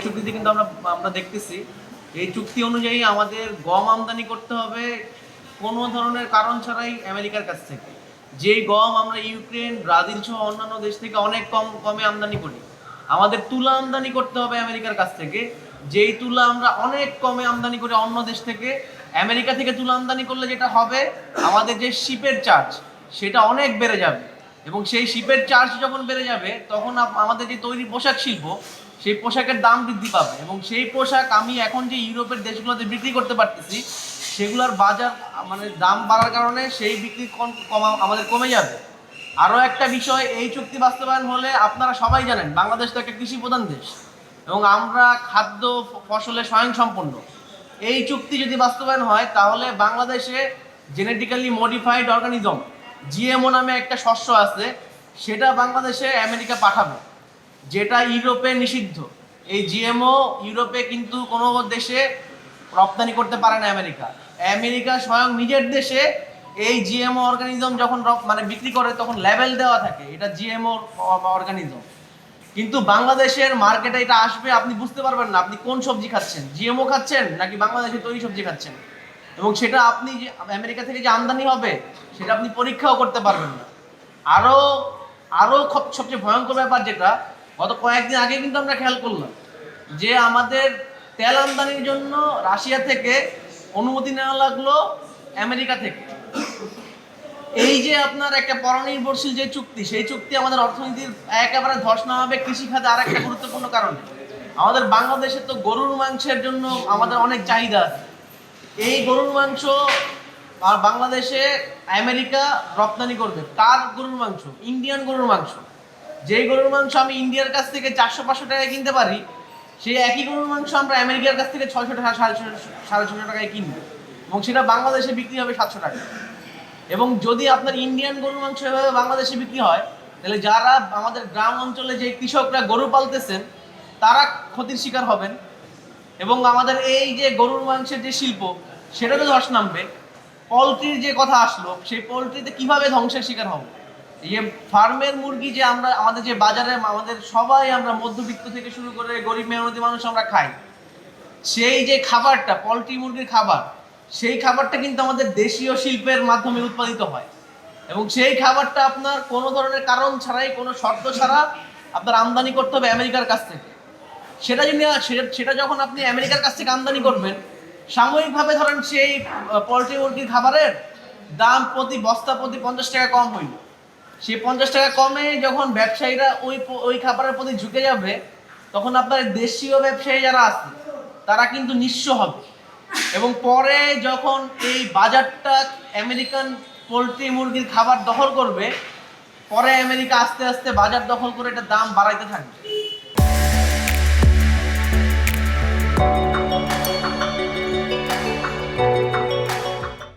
চুক্তিতে কিন্তু আমরা আমরা দেখতেছি এই চুক্তি অনুযায়ী আমাদের গম আমদানি করতে হবে কোনো ধরনের কারণ ছাড়াই আমেরিকার কাছ থেকে। যেই গম আমরা ইউক্রেন, ব্রাজিল সহ অন্যান্য দেশ থেকে অনেক কমে আমদানি করি। আমাদের তুলা আমদানি করতে হবে আমেরিকার কাছ থেকে, যেই তুলা আমরা অনেক কমে আমদানি করি অন্য দেশ থেকে। আমেরিকা থেকে তুলা আমদানি করলে যেটা হবে, আমাদের যে শিপের চার্জ সেটা অনেক বেড়ে যাবে, এবং সেই শিপের চার্জ যখন বেড়ে যাবে তখন আমাদের যে তৈরি পোশাক শিল্প, সেই পোশাকের দাম বৃদ্ধি পাবে, এবং সেই পোশাক আমি এখন যে ইউরোপের দেশগুলোতে বিক্রি করতে পারতেছি সেগুলোর বাজার মানে দাম বাড়ার কারণে সেই বিক্রি আমাদের কমে যাবে। আরও একটা বিষয়, এই চুক্তি বাস্তবায়ন হলে আপনারা সবাই জানেন বাংলাদেশ তো একটা কৃষি প্রধান দেশ এবং আমরা খাদ্য ফসলে স্বয়ংসম্পন্ন। এই চুক্তি যদি বাস্তবায়ন হয় তাহলে বাংলাদেশে জেনেটিক্যালি মডিফাইড অর্গানিজম জিএমও নামে একটা শস্য আছে, সেটা বাংলাদেশে আমেরিকা পাঠাবে, যেটা ইউরোপে নিষিদ্ধ। এই জিএমও ইউরোপে কিন্তু কোনো দেশে রপ্তানি করতে পারে না আমেরিকা। আমেরিকা স্বয়ং নিজের দেশে এই জিএমও অর্গানিজম যখন মানে বিক্রি করে তখন লেবেল দেওয়া থাকে এটা জিএমও অর্গানিজম, কিন্তু বাংলাদেশের মার্কেটে এটা আসবে আপনি বুঝতে পারবেন না আপনি কোন সবজি খাচ্ছেন, জিএমও খাচ্ছেন নাকি বাংলাদেশে তৈরি সবজি খাচ্ছেন। এবং সেটা আপনি যে আমেরিকা থেকে যে আমদানি হবে সেটা আপনি পরীক্ষাও করতে পারবেন না। আরও আরও সবচেয়ে ভয়ঙ্কর ব্যাপার যেটা গত কয়েকদিন আগে কিন্তু আমরা খেয়াল করলাম যে আমাদের তেল আমদানির জন্য রাশিয়া থেকে অনুমতি নেওয়া লাগলো আমেরিকা থেকে। এই যে আপনার একটা পরনির্ভরশীল যে চুক্তি, সেই চুক্তি আমাদের অর্থনীতির একেবারে ধস নামাবে কৃষি খাতে। আর একটা গুরুত্বপূর্ণ কারণে আমাদের বাংলাদেশে তো গরুর মাংসের জন্য আমাদের অনেক চাহিদা আছে। এই গরুর মাংস আর বাংলাদেশে আমেরিকা রপ্তানি করবে কার গরুর মাংস? ইন্ডিয়ান গরুর মাংস। যেই গরুর মাংস আমি ইন্ডিয়ার কাছ থেকে 400-500 টাকায় কিনতে পারি, সেই একই গরুর মাংস আমরা আমেরিকার কাছ থেকে 600 টাকা 650 টাকায় কিনবো, এবং সেটা বাংলাদেশে বিক্রি হবে 700 টাকা। এবং যদি আপনার ইন্ডিয়ান গরুর মাংস এভাবে বাংলাদেশে বিক্রি হয় তাহলে যারা আমাদের গ্রাম অঞ্চলে যে কৃষকরা গরু পালতেছেন তারা ক্ষতির শিকার হবেন, এবং আমাদের এই যে গরুর মাংসের যে শিল্প সেটা তো ধস নামবে। পোলট্রির যে কথা আসলো, সেই পোলট্রিতে কিভাবে ধ্বংসের শিকার হবো? এই যে ফার্মের মুরগি যে আমরা আমাদের যে বাজারে আমাদের সবাই আমরা মধ্যবিত্ত থেকে শুরু করে গরিব মেহনতি মানুষ আমরা খাই, সেই যে খাবারটা পোলট্রি মুরগির খাবার, সেই খাবারটা কিন্তু আমাদের দেশীয় শিল্পের মাধ্যমে উৎপাদিত হয়, এবং সেই খাবারটা আপনার কোনো ধরনের কারণ ছাড়াই, কোনো শর্ত ছাড়া আপনার আমদানি করতে হবে আমেরিকার কাছ থেকে। সেটা যখন আপনি আমেরিকার কাছ থেকে আমদানি করবেন, সাময়িকভাবে ধরেন সেই পোলট্রি মুরগির খাবারের দাম প্রতি বস্তা প্রতি 50 টাকা কম হইল। সেই 50 টাকা কমে যখন ব্যবসায়ীরা ওই খাবারের প্রতি ঝুঁকে যাবে, তখন আপনার দেশীয় ব্যবসায়ী যারা আছে তারা কিন্তু নিঃস্ব হবে, এবং পরে যখন এই বাজারটা আমেরিকান পোলট্রি মুরগির খাবার দখল করবে, পরে আমেরিকা আস্তে আস্তে বাজার দখল করে এটা দাম বাড়াইতে থাকবে।